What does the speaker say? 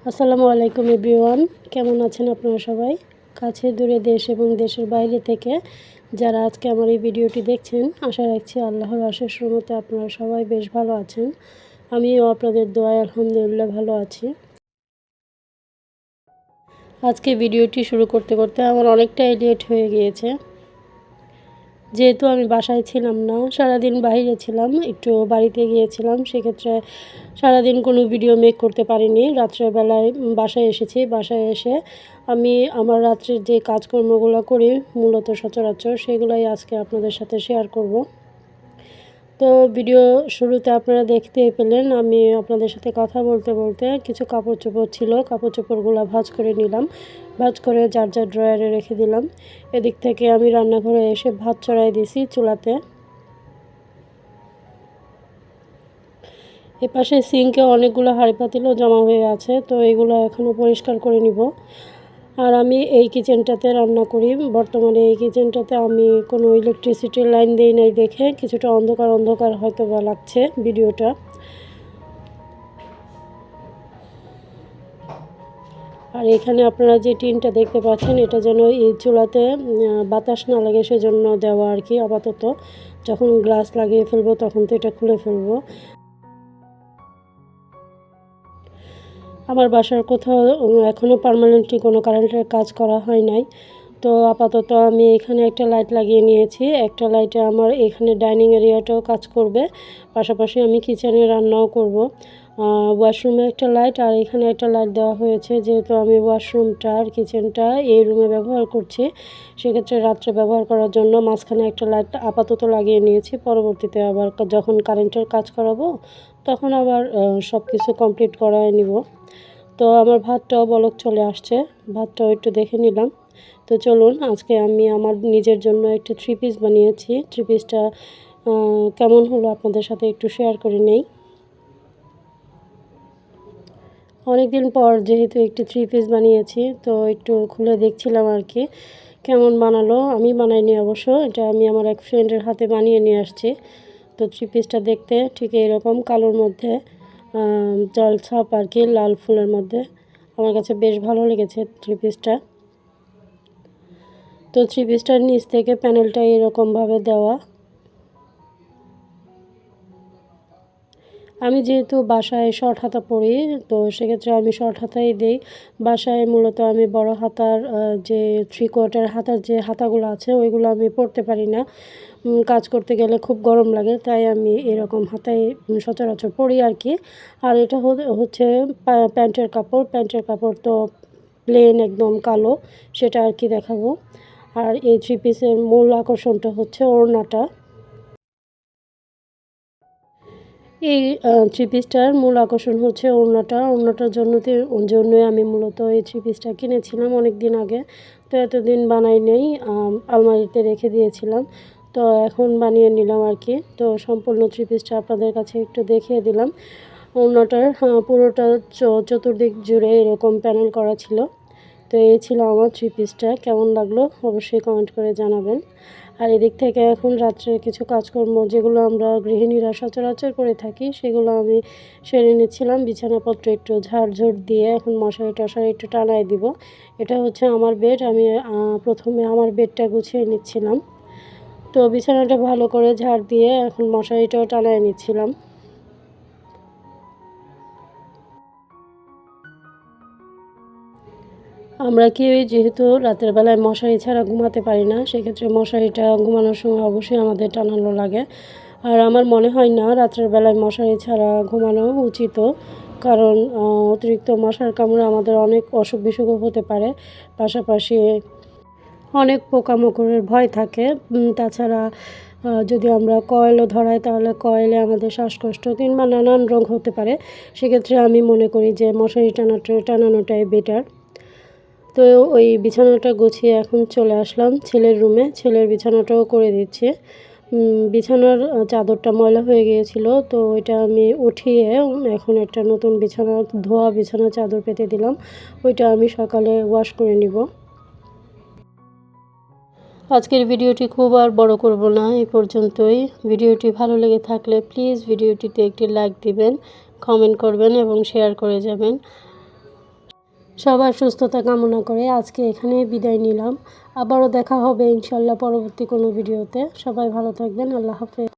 আসসালামু আলাইকুম এভরিওয়ান, কেমন আছেন আপনারা সবাই? কাছে দূরে দেশ এবং দেশের বাইরে থেকে যারা আজকে আমার এই ভিডিওটি দেখছেন, আশা রাখছি আল্লাহর অশেষ রহমতে আপনারা সবাই বেশ ভালো আছেন। আমিও আপনাদের দোয়ায় আলহামদুলিল্লাহ ভালো আছি। আজকে ভিডিওটি শুরু করতে করতে আমার অনেকটাই লেট হয়ে গিয়েছে, যেহেতু আমি বাসায় ছিলাম না, সারাদিন বাইরে ছিলাম, একটু বাড়িতে গিয়েছিলাম। সেক্ষেত্রে সারাদিন কোনো ভিডিও মেক করতে পারিনি। রাত্রেবেলায় বাসায় এসেছি। বাসায় এসে আমি আমার রাত্রের যে কাজকর্মগুলো করি মূলত সচরাচর, সেগুলোই আজকে আপনাদের সাথে শেয়ার করব। তো ভিডিও শুরুতে আপনারা দেখতেই পেলেন আমি আপনাদের সাথে কথা বলতে বলতে কিছু কাপড় চোপড় ছিল, কাপড় চোপড়গুলো ভাঁজ করে নিলাম। ভাঁজ করে যার যার ড্রয়ারে রেখে দিলাম। এদিক থেকে আমি রান্নাঘরে এসে ভাত চড়াই দিয়েছি চুলাতে। এপাশে সিঙ্কে অনেকগুলো হাঁড়ি পাতিলও জমা হয়ে আছে, তো এগুলো এখনও পরিষ্কার করে নিব। আর আমি এই কিচেনটাতে রান্না করি। বর্তমানে এই কিচেনটাতে আমি কোনো ইলেকট্রিসিটির লাইন দেই নাই দেখে কিছুটা অন্ধকার অন্ধকার হয়তো বা লাগছে ভিডিওটা। আর এখানে আপনারা যে টিনটা দেখতে পাচ্ছেন, এটা যেন এই চুলাতে বাতাস না লাগে সেজন্য দেওয়া আর কি। আপাতত যখন গ্লাস লাগিয়ে ফেলবো তখন তো এটা খুলে ফেলবো। আমার বাসার কোথাও এখনও পার্মানেন্টলি কোনো কারেন্টের কাজ করা হয় নাই। তো আপাতত আমি এখানে একটা লাইট লাগিয়ে নিয়েছি। একটা লাইটে আমার এখানে ডাইনিং এরিয়াটাও কাজ করবে, পাশাপাশি আমি কিচেনে রান্নাও করব। ওয়াশরুমে একটা লাইট আর এখানে একটা লাইট দেওয়া হয়েছে, যেহেতু আমি ওয়াশরুমটা আর কিচেনটা এই রুমে ব্যবহার করছি। সেক্ষেত্রে রাত্রে ব্যবহার করার জন্য মাঝখানে একটা লাইট আপাতত লাগিয়ে নিয়েছি। পরবর্তীতে আবার যখন কারেন্টের কাজ করাবো তখন আবার সব কিছু কমপ্লিট করায় নিব। তো আমার ভাতটাও বলক চলে আসছে, ভাতটাও একটু দেখে নিলাম। তো চলুন, আজকে আমি আমার নিজের জন্য একটা 3 পিস বানিয়েছি। 3 পিসটা কেমন হলো আপনাদের সাথে একটু শেয়ার করে নেই। অনেক দিন পর যেহেতু একটি 3 পিস বানিয়েছি, তো একটু খুলে দেখছিলাম আর কি কেমন বানালো। আমি বানাইনি অবশ্য, এটা আমি আমার এক ফ্রেন্ডের হাতে বানিয়ে নিয়ে আসছি। তো 3 পিসটা দেখতে ঠিক এরকম কালোর মধ্যে জলছাপ আর কি, লাল ফুলের মধ্যে। আমার কাছে বেশ ভালো লেগেছে 3 পিসটা। তো 3 পিসটার নিচ থেকে প্যানেলটা এরকমভাবে দেওয়া। আমি যেহেতু বাসায় শর্ট হাতা পরি, তো সেক্ষেত্রে আমি শর্ট হাতাই দিই। বাসায় মূলত আমি বড় হাতার যে 3/4 হাতার যে হাতাগুলো আছে ওইগুলো আমি পরতে পারি না। কাজ করতে গেলে খুব গরম লাগে, তাই আমি এরকম হাতাই সচরাচর পরি আর কি। আর এটা হচ্ছে প্যান্টের কাপড়। প্যান্টের কাপড় তো প্লেন একদম কালো, সেটা আর কি দেখাবো। আর এই 3 পিসের মূল আকর্ষণটা হচ্ছে ওড়নাটা। এই 3 পিসটার মূল আকর্ষণ হচ্ছে ওড়নাটা। ওড়নাটার জন্যই আমি মূলত এই 3 পিসটা কিনেছিলাম অনেক দিন আগে। তো এতদিন বানাই নেই, আলমারিতে রেখে দিয়েছিলাম। তো এখন বানিয়ে নিলাম আর কি। তো সম্পূর্ণ 3 পিসটা আপনাদের কাছে একটু দেখিয়ে দিলাম। ওড়নাটার পুরোটা চতুর্দিক জুড়ে এরকম প্যানেল করা ছিল। তো এই ছিল আমার 3 পিসটা। কেমন লাগলো অবশ্যই কমেন্ট করে জানাবেন। আর এদিক থেকে এখন রাত্রের কিছু কাজকর্ম যেগুলো আমরা গৃহিণীরা সচরাচর করে থাকি সেগুলো আমি সেরে নিচ্ছিলাম। বিছানাপত্র একটু ঝাড়ঝুড় দিয়ে এখন মশারি টশারি একটু টানায় দিব। এটা হচ্ছে আমার বেড। আমি প্রথমে আমার বেডটা গুছিয়ে নিচ্ছিলাম। তো বিছানাটা ভালো করে ঝাড় দিয়ে এখন মশারিটাও টানায় নিচ্ছিলাম। আমরা কেউই যেহেতু রাতের বেলায় মশারি ছাড়া ঘুমাতে পারি না, সেক্ষেত্রে মশারিটা ঘুমানোর সময় অবশ্যই আমাদের টানানো লাগে। আর আমার মনে হয় না রাত্রের বেলায় মশারি ছাড়া ঘুমানো উচিতও, কারণ অতিরিক্ত মশার কামড়ে আমাদের অনেক অসুখ বিসুখও হতে পারে। পাশাপাশি অনেক পোকামাকড়ের ভয় থাকে। তাছাড়া যদি আমরা কয়েলও ধরাই তাহলে কয়েলে আমাদের শ্বাসকষ্ট কিংবা নানান রোগ হতে পারে। সেক্ষেত্রে আমি মনে করি যে মশারি টানানোটাই বেটার। তো ওই বিছানাটা গুছিয়ে এখন চলে আসলাম ছেলের রুমে। ছেলের বিছানাটাও করে দিচ্ছি। বিছানার চাদরটা ময়লা হয়ে গিয়েছিল, তো ওইটা আমি উঠিয়ে এখন একটা নতুন বিছানা, ধোয়া বিছানার চাদর পেতে দিলাম। ওইটা আমি সকালে ওয়াশ করে নিব। আজকের ভিডিওটি খুব আর বড় করব না, এই পর্যন্তই। ভিডিওটি ভালো লেগে থাকলে প্লিজ ভিডিওটিতে একটি লাইক দিবেন, কমেন্ট করবেন এবং শেয়ার করে যাবেন। সবার সুস্থতা কামনা করে আজকে এখানেই বিদায় নিলাম। আবারও দেখা হবে ইনশাল্লাহ পরবর্তী কোনো ভিডিওতে। সবাই ভালো থাকবেন। আল্লাহ হাফেজ।